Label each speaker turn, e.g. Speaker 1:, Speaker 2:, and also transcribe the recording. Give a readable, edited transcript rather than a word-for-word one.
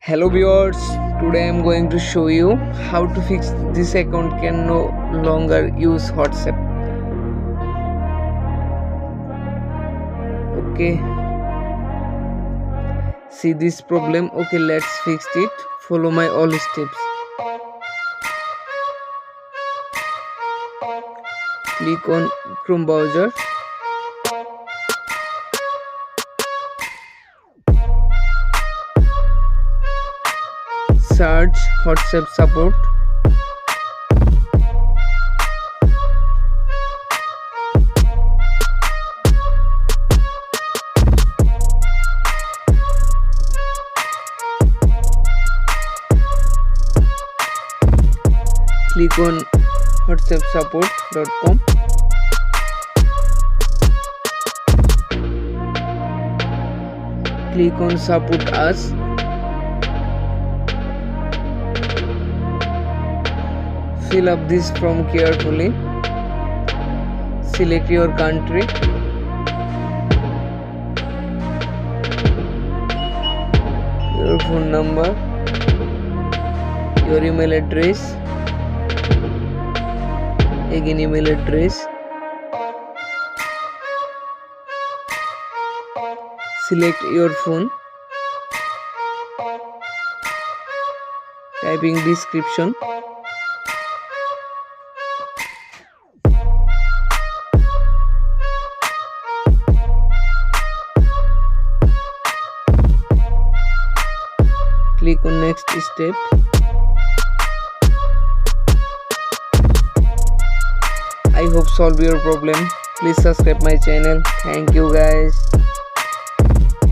Speaker 1: Hello viewers, today I am going to show you how to fix this account can no longer use WhatsApp. Okay, see this problem. Okay, let's fix it. Follow my all steps. Click on Chrome browser. Search WhatsApp support. Click on whatsappsupport.com. Click on support us. Fill up this form carefully. Select your country. Your phone number. Your email address. Again email address. Select your phone. Typing description. Click on next step. I hope solve your problem. Please subscribe my channel. Thank you guys.